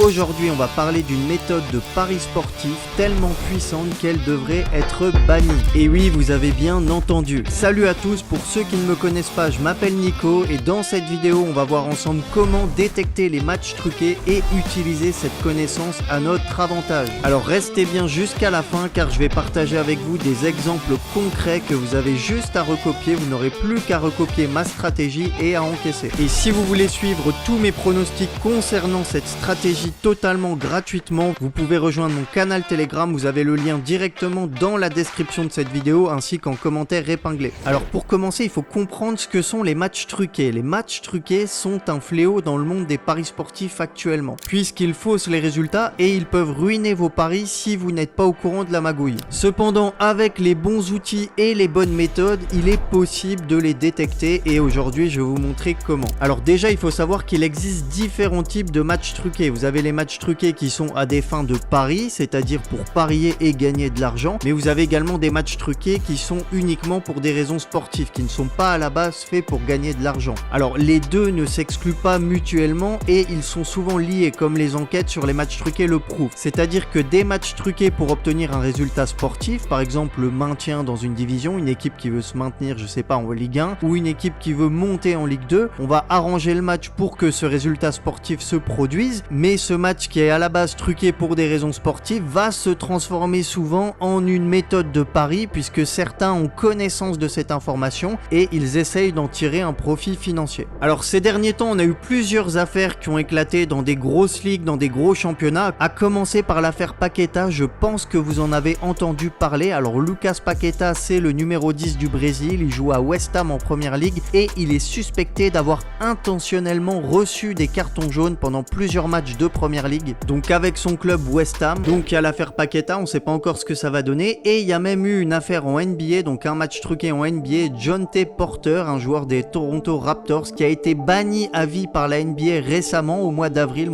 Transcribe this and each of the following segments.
aujourd'hui on va parler d'une méthode de paris sportif tellement puissante qu'elle devrait être bannie. Et oui, vous avez bien entendu. Salut à tous, pour ceux qui ne me connaissent pas, je m'appelle Nico et dans cette vidéo on va voir ensemble comment détecter les matchs truqués et utiliser cette connaissance à notre avantage. Alors restez bien jusqu'à la fin car je vais partager avec vous des exemples concrets que vous avez juste à recopier, vous n'aurez plus qu'à recopier ma stratégie et à encaisser. Et si vous voulez suivre tous mes pronostics concernant cette stratégie totalement gratuitement, vous pouvez rejoindre mon canal Telegram, vous avez le lien directement dans la description de cette vidéo ainsi qu'en commentaire épinglé. Alors pour commencer, il faut comprendre ce que sont les matchs truqués. Les matchs truqués sont un fléau dans le monde des paris sportifs actuellement, puisqu'ils faussent les résultats et ils peuvent ruiner vos paris si vous n'êtes pas au courant de la magouille. Cependant, avec les bons outils et les bonnes méthodes, il est possible de les détecter et aujourd'hui je vais vous montrer comment. Alors déjà, il faut savoir qu'il existe différents types de matchs truqués. Vous avez les matchs truqués qui sont à des fins de paris, c'est-à-dire pour parier et gagner de l'argent, mais vous avez également des matchs truqués qui sont uniquement pour des raisons sportives, qui ne sont pas à la base faits pour gagner de l'argent. Alors les deux ne s'excluent pas mutuellement et ils sont souvent liés, comme les enquêtes sur les matchs truqués le prouvent. C'est-à-dire que des matchs truqués pour obtenir un résultat sportif, par exemple le maintien dans une division, une équipe qui veut se maintenir, je sais pas, en Ligue 1, ou une équipe qui veut monter en Ligue 2, on va arranger le match pour que ce résultat sportif se produise, mais ce match qui est à la base truqué pour des raisons sportives va se transformer souvent en une méthode de pari puisque certains ont connaissance de cette information et ils essayent d'en tirer un profit financier. Alors ces derniers temps, on a eu plusieurs affaires qui ont éclaté dans des grosses ligues, dans des gros championnats, à commencer par l'affaire Paqueta. Je pense que vous en avez entendu parler. Alors Lucas Paqueta, c'est le numéro 10 du Brésil, il joue à West Ham en première ligue et il est suspecté d'avoir intentionnellement reçu des cartons jaunes pendant plusieurs matchs de première ligue, donc avec son club West Ham. Donc il y a l'affaire Paqueta, on ne sait pas encore ce que ça va donner, et il y a même eu une affaire en NBA, donc un match truqué en NBA, Jontay Porter, un joueur des Toronto Raptors qui a été banni à vie par la NBA récemment au mois d'avril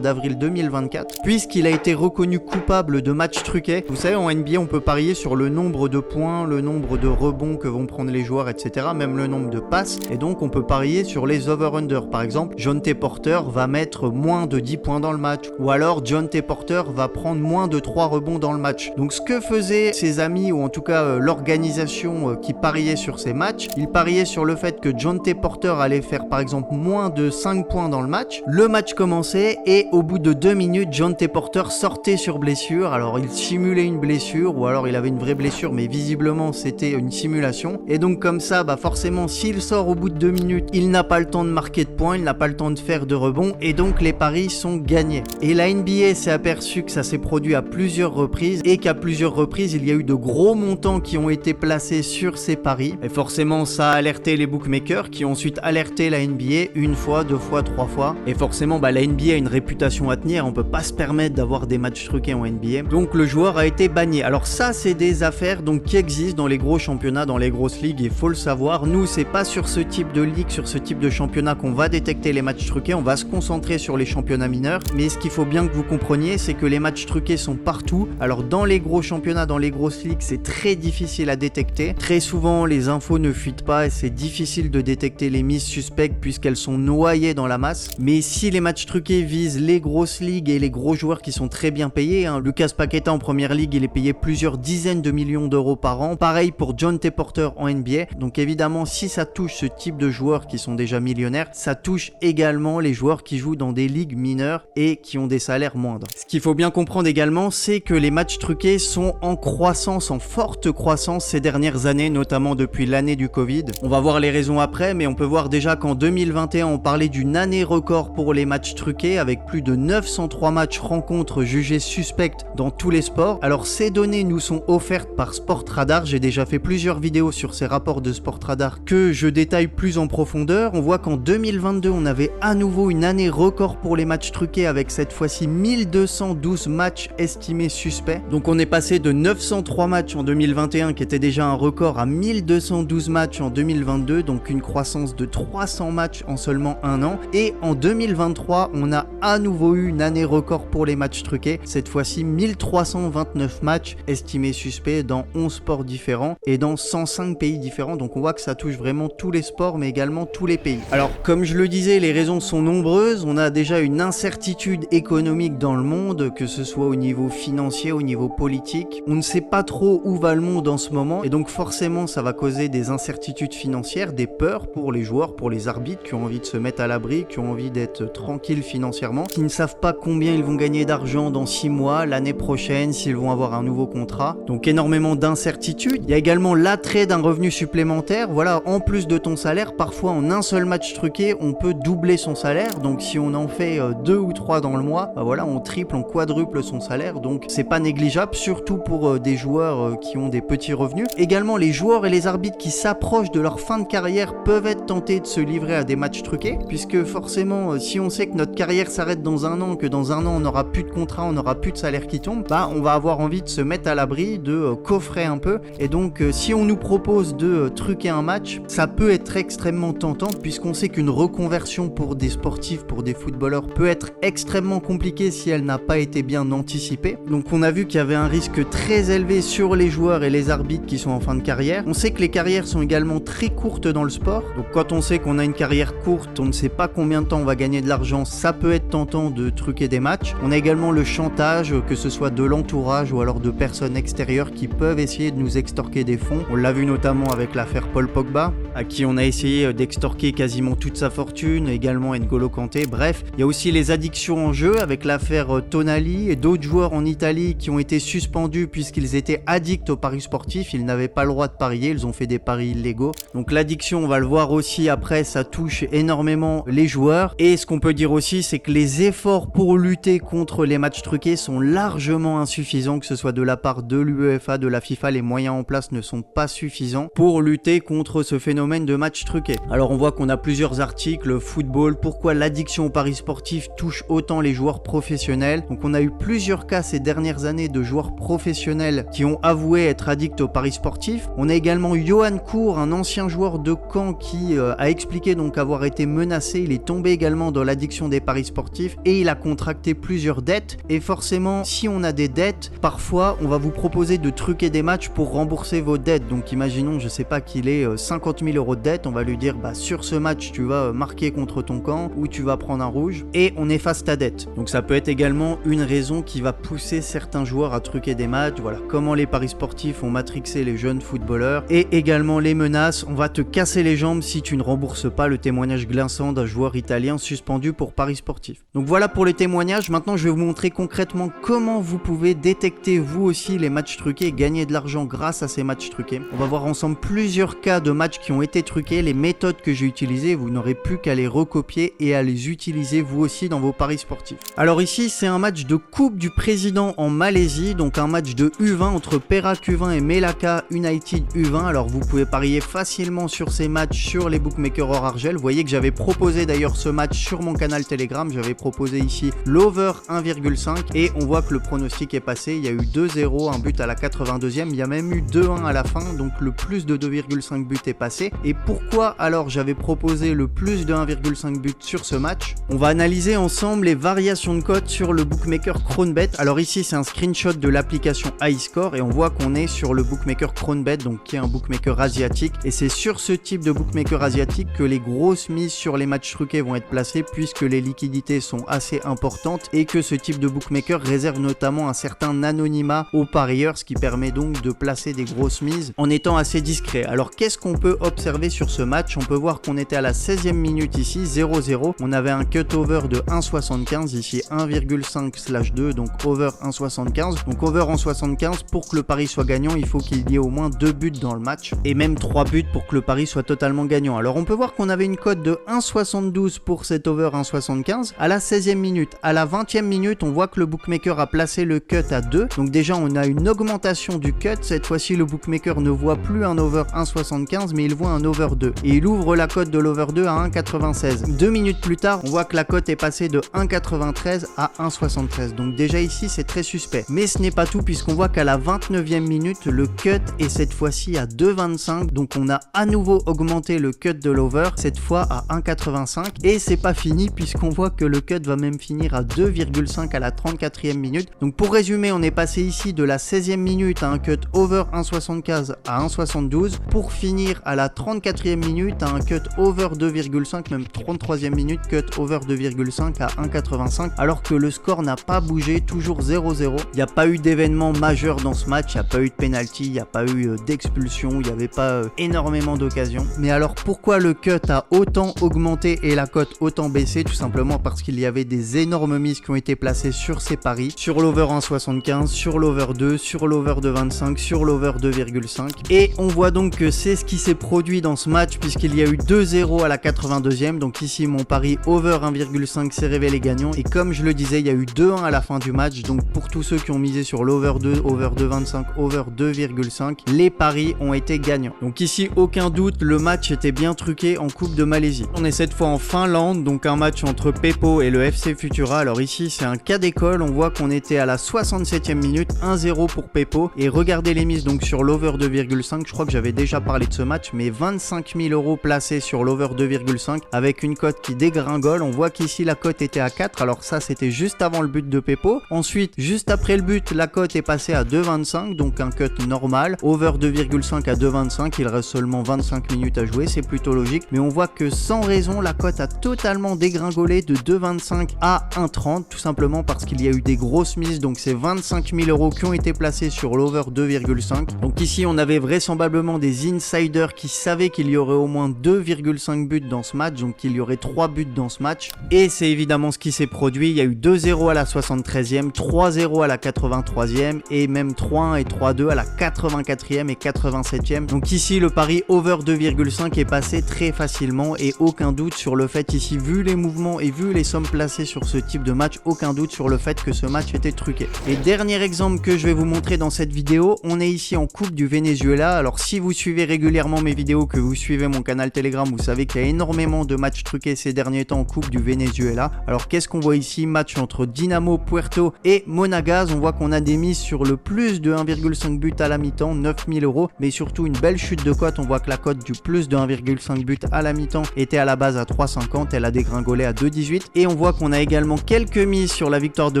2024, puisqu'il a été reconnu coupable de matchs truqués. Vous savez, en NBA on peut parier sur le nombre de points, le nombre de rebonds que vont prendre les joueurs, etc., même le nombre de passes, et donc on peut parier sur les over-under. Par exemple, Jontay Porter va mettre moins de 10 points dans le match, ou alors Jontay Porter va prendre moins de 3 rebonds dans le match. Donc ce que faisaient ses amis, ou en tout cas l'organisation qui pariait sur ces matchs, ils pariaient sur le fait que Jontay Porter allait faire par exemple moins de 5 points dans le match. Le match commençait et au bout de 2 minutes, Jontay Porter sortait sur blessure. Alors il simulait une blessure ou alors il avait une vraie blessure, mais visiblement c'était une simulation. Et donc comme ça, forcément s'il sort au bout de 2 minutes, il n'a pas le temps de marquer de points, il n'a pas le temps de faire de rebonds et donc les paris sont gagnés. Et la NBA s'est aperçue que ça s'est produit à plusieurs reprises et qu'à plusieurs reprises il y a eu de gros montants qui ont été placés sur ces paris. Et forcément ça a alerté les bookmakers qui ont ensuite alerté la NBA une fois, 2 fois, 3 fois. Et forcément la NBA a une réputation à tenir, on peut pas se permettre d'avoir des matchs truqués en NBA. Donc le joueur a été banni. Alors ça c'est des affaires donc qui existent dans les gros championnats, dans les grosses ligues, et faut le savoir. Nous c'est pas sur ce type de ligue, sur ce type de championnat qu'on va détecter les matchs truqués, on va se concentrer sur les championnats mineurs. Mais ce qu'il faut bien que vous compreniez, c'est que les matchs truqués sont partout. Alors dans les gros championnats, dans les grosses ligues, c'est très difficile à détecter. Très souvent les infos ne fuitent pas et c'est difficile de détecter les mises suspectes puisqu'elles sont noyées dans la masse. Mais si les matchs truqués visent les grosses ligues et les gros joueurs qui sont très bien payés, Lucas Paqueta en première ligue, il est payé plusieurs dizaines de millions d'euros par an. Pareil pour Jontay Porter en NBA. Donc évidemment, si ça touche ce type de joueurs qui sont déjà millionnaires, ça touche également les joueurs qui jouent dans des ligues mineures et qui ont des salaires moindres. Ce qu'il faut bien comprendre également, c'est que les matchs truqués sont en croissance, en forte croissance ces dernières années, notamment depuis l'année du Covid. On va voir les raisons après, mais on peut voir déjà qu'en 2021, on parlait d'une année record pour les matchs truqués avec plus de 903 matchs rencontres jugés suspectes dans tous les sports. Alors ces données nous sont offertes par Sportradar. J'ai déjà fait plusieurs vidéos sur ces rapports de Sportradar que je détaille plus en profondeur. On voit qu'en 2022, on avait à nouveau une année record pour les matchs truqués avec cette fois-ci 1212 matchs estimés suspects. Donc on est passé de 903 matchs en 2021 qui était déjà un record à 1212 matchs en 2022, donc une croissance de 300 matchs en seulement un an. Et en 2023, on a à nouveau eu une année record pour les matchs truqués, cette fois-ci 1329 matchs estimés suspects dans 11 sports différents et dans 105 pays différents. Donc on voit que ça touche vraiment tous les sports mais également tous les pays. Alors comme je le disais, les raisons sont nombreuses. On a déjà une incertitude économique dans le monde, que ce soit au niveau financier, au niveau politique. On ne sait pas trop où va le monde en ce moment et donc forcément ça va causer des incertitudes financières, des peurs pour les joueurs, pour les arbitres qui ont envie de se mettre à l'abri, qui ont envie d'être tranquilles financièrement, qui ne savent pas combien ils vont gagner d'argent dans 6 mois, l'année prochaine, s'ils vont avoir un nouveau contrat. Donc énormément d'incertitudes. Il y a également l'attrait d'un revenu supplémentaire. Voilà, en plus de ton salaire, parfois en un seul match truqué, on peut doubler son salaire. Donc si on en fait 2 ou 3 dans le mois, bah voilà, on triple, on quadruple son salaire. Donc c'est pas négligeable, surtout pour des joueurs qui ont des petits revenus. Également, les joueurs et les arbitres qui s'approchent de leur fin de carrière peuvent être tentés de se livrer à des matchs truqués, puisque forcément, si on sait que notre carrière s'arrête dans un an, que dans un an on n'aura plus de contrat, on n'aura plus de salaire qui tombe, bah on va avoir envie de se mettre à l'abri, de coffrer un peu. Et donc si on nous propose de truquer un match, ça peut être extrêmement tentant, puisqu'on sait qu'une reconversion pour des sportifs, pour des footballeurs peut être extrêmement compliquée si elle n'a pas été bien anticipée. Donc on a vu qu'il y avait un risque très élevé sur les joueurs et les arbitres qui sont en fin de carrière. On sait que les carrières sont également très courtes dans le sport. Donc quand on sait qu'on a une carrière courte, on ne sait pas combien de temps on va gagner de l'argent, ça peut être tentant de truquer des matchs. On a également le chantage, que ce soit de l'entourage ou alors de personnes extérieures qui peuvent essayer de nous extorquer des fonds. On l'a vu notamment avec l'affaire Paul Pogba, à qui on a essayé d'extorquer quasiment toute sa fortune, également N'Golo Kanté. Bref, il y a aussi les addictions en jeu avec l'affaire Tonali et d'autres joueurs en Italie qui ont été suspendus puisqu'ils étaient addicts aux paris sportifs. Ils n'avaient pas le droit de parier, ils ont fait des paris illégaux. Donc l'addiction, on va le voir aussi après, ça touche énormément les joueurs. Et ce qu'on peut dire aussi, c'est que les efforts pour lutter contre les matchs truqués sont largement insuffisants, que ce soit de la part de l'UEFA, de la FIFA. Les moyens en place ne sont pas suffisants pour lutter contre ce phénomène de matchs truqués. Alors on voit qu'on a plusieurs articles, football, pourquoi l'addiction aux paris sportifs touche autant les joueurs professionnels. Donc on a eu plusieurs cas ces dernières années de joueurs professionnels qui ont avoué être addicts aux paris sportifs. On a également Johan Cour, un ancien joueur de Caen qui a expliqué donc avoir été menacé. Il est tombé également dans l'addiction des paris sportifs et il a contracté plusieurs dettes. Et forcément, si on a des dettes, parfois on va vous proposer de truquer des matchs pour rembourser vos dettes. Donc imaginons, je sais pas, qu'il ait 50 000 € de dette, on va lui dire bah sur ce match tu vas marquer contre ton camp ou tu vas prendre un rouge et on efface ta dette. Donc ça peut être également une raison qui va pousser certains joueurs à truquer des matchs. Voilà comment les paris sportifs ont matrixé les jeunes footballeurs. Et également les menaces, on va te casser les jambes si tu ne rembourses pas, le témoignage glaçant d'un joueur italien suspendu pour paris sportifs. Donc voilà pour les témoignages. Maintenant je vais vous montrer concrètement comment vous pouvez détecter vous aussi les matchs truqués et gagner de l'argent grâce à ces matchs truqués. On va voir ensemble plusieurs cas de matchs qui ont été truqués, les méthodes que j'ai utilisées. Vous n'aurez plus qu'à les recopier et à les utiliser vous aussi dans vos paris sportifs. Alors ici c'est un match de Coupe du Président en Malaisie, donc un match de U20 entre Perak U20 et Melaka United U20. Alors vous pouvez parier facilement sur ces matchs sur les bookmakers hors argel. Vous voyez que j'avais proposé d'ailleurs ce match sur mon canal Telegram. J'avais proposé ici l'over 1,5 et on voit que le pronostic est passé. Il y a eu 2-0, un but à la 82e. Il y a même eu 2-1 à la fin, donc le plus de 2,5 buts est passé. Et pourquoi alors j'avais proposé le plus de 1,5 but sur ce match? On va analyser ensemble les variations de cote sur le bookmaker Cronbet. Alors ici c'est un screenshot de l'application iScore et on voit qu'on est sur le bookmaker Cronbet, donc qui est un bookmaker asiatique, et c'est sur ce type de bookmaker asiatique que les grosses mises sur les matchs truqués vont être placées, puisque les liquidités sont assez importantes et que ce type de bookmaker réserve notamment un certain anonymat aux parieurs, ce qui permet donc de placer des grosses mises en étant assez discret. Alors qu'est-ce qu'on peut observer sur ce match? On peut voir qu'on était à la 16e minute ici, 0-0. On avait un cut-over de 1,75, ici 1,5/2, donc over 1,75. Donc over en 75, pour que le pari soit gagnant, il faut qu'il y ait au moins 2 buts dans le match et même 3 buts pour que le pari soit totalement gagnant. Alors on peut voir qu'on avait une cote de 1,72 pour cet over 1,75 à la 16e minute. À la 20e minute, on voit que le bookmaker a placé le cut à 2. Donc déjà on a une augmentation du cut. Cette fois-ci le bookmaker ne voit plus un over 1,75 mais il voit un over 2 et il ouvre la cote de l'over 2 à 1,96. 2 minutes plus tard, on voit que la cote est passée de 1,93 à 1,73. Donc déjà ici c'est très suspect. Mais ce n'est pas tout, puisqu'on voit qu'à la 29e minute, le cut est cette fois-ci à 2,25. Donc on a à nouveau augmenté le cut de l'over, cette fois à 1,85. Et c'est pas fini, puisqu'on voit que le cut va même finir à 2,5 à la 34e minute. Donc pour résumer, on est passé ici de la 16e minute à un cut over 1,75 à 1,72 pour finir à la 34e minute à un cut over 2,5, même 33e minute cut over 2,5 à 1,85, alors que le score n'a pas bougé, toujours 0-0. Il n'y a pas eu d'événement majeur dans ce match, il n'y a pas eu de penalty, il n'y a pas eu d'expulsion, il n'y avait pas énormément d'occasions. Mais alors pourquoi le cut a autant augmenté et la cote autant baissé? Tout simplement parce qu'il y avait des énormes mises qui ont été placées sur ces paris, sur l'over 1,75, sur l'over 2, sur l'over de 25, sur l'over 2,5. Et on voit donc que c'est ce qui s'est produit dans ce match, puisqu'il y a eu 2-0 à la 82e. Donc ici mon pari over 1,5 s'est révélé gagnant, et comme je le disais, il y a eu 2-1 à la fin du match. Donc pour tous ceux qui ont misé sur l'over 2, over 2,25, over 2,5, les paris ont été gagnants. Donc ici aucun doute, le match était bien truqué en Coupe de Malaisie. On est cette fois en Finlande, donc un match entre Pepo et le FC Futura. Alors ici c'est un cas d'école, on voit qu'on était à la 67e minute, 1-0 pour Pepo, et regardez les mises donc sur l'over 2,5, je crois que j'avais déjà parlé de ce match, mais 25 000 € placés sur l'over 2,5 avec une cote qui dégringole. On voit qu'ici la cote était à 4, alors ça c'était juste avant le but de Pepo. Ensuite, juste après le but, la cote est passée à 2,25, donc un cut normal, over 2,5 à 2,25, il reste seulement 25 minutes à jouer, c'est plutôt logique, mais on voit que sans raison, la cote a totalement dégringolé de 2,25 à 1,30, tout simplement parce qu'il y a eu des grosses mises, donc c'est 25 000 € qui ont été placés sur l'over 2,5. Donc ici on avait vraisemblablement des insiders qui savaient qu'il y aurait au moins 2,5 buts dans ce match, donc il y aurait 3 buts dans ce match, et c'est évidemment ce qui s'est produit. Il y a eu 2-0 à la 73e, 3-0 à la 83e, et même 3-1 et 3-2 à la 84e et 87e. Donc ici le pari over 2,5 est passé très facilement, et aucun doute sur le fait ici, vu les mouvements et vu les sommes placées sur ce type de match, aucun doute sur le fait que ce match était truqué. Et dernier exemple que je vais vous montrer dans cette vidéo, on est ici en Coupe du Venezuela. Alors si vous suivez régulièrement mes vidéos, que vous suivez mon canal Telegram, vous savez qu'il y a énormément de matchs truqués ces derniers temps en Coupe du Venezuela. Alors qu'est-ce qu'on voit ici? Match entre Dinamo Puerto et Monagas. On voit qu'on a des mises sur le plus de 1,5 but à la mi-temps, 9 000 €, mais surtout une belle chute de cote. On voit que la cote du plus de 1,5 but à la mi-temps était à la base à 3,50, elle a dégringolé à 2,18, et on voit qu'on a également quelques mises sur la victoire de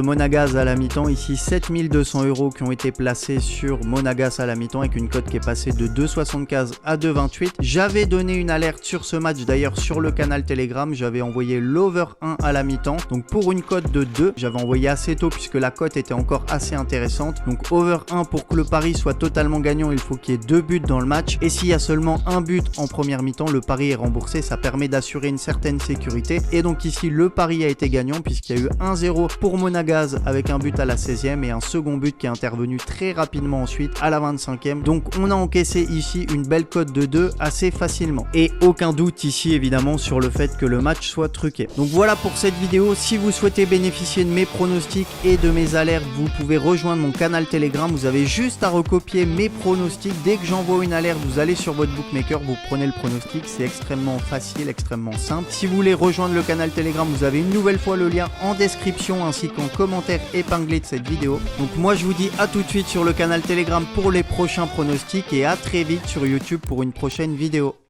Monagas à la mi-temps. Ici 7 200 € qui ont été placés sur Monagas à la mi-temps, avec une cote qui est passée de 2,75 à 2,28. J'avais donné une alerte sur ce match d'ailleurs sur le canal Telegram, j'avais envoyé l'over 1 à la mi-temps, donc pour une cote de 2, j'avais envoyé assez tôt puisque la cote était encore assez intéressante. Donc over 1, pour que le pari soit totalement gagnant, il faut qu'il y ait 2 buts dans le match, et s'il y a seulement un but en première mi-temps, le pari est remboursé. Ça permet d'assurer une certaine sécurité, et donc ici le pari a été gagnant puisqu'il y a eu 1-0 pour Monagas avec un but à la 16e et un second but qui est intervenu très rapidement ensuite à la 25e. Donc on a encaissé ici une belle cote de 2 assez facilement, et aucun doute ici évidemment sur le fait que le match soit truqué. Donc voilà pour cette vidéo. Si vous souhaitez bénéficier de mes pronostics et de mes alertes, vous pouvez rejoindre mon canal Telegram. Vous avez juste à recopier mes pronostics. Dès que j'envoie une alerte, vous allez sur votre bookmaker, vous prenez le pronostic. C'est extrêmement facile, extrêmement simple. Si vous voulez rejoindre le canal Telegram, vous avez une nouvelle fois le lien en description ainsi qu'en commentaire épinglé de cette vidéo. Donc moi je vous dis à tout de suite sur le canal Telegram pour les prochains pronostics, et à très vite sur YouTube pour une prochaine vidéo.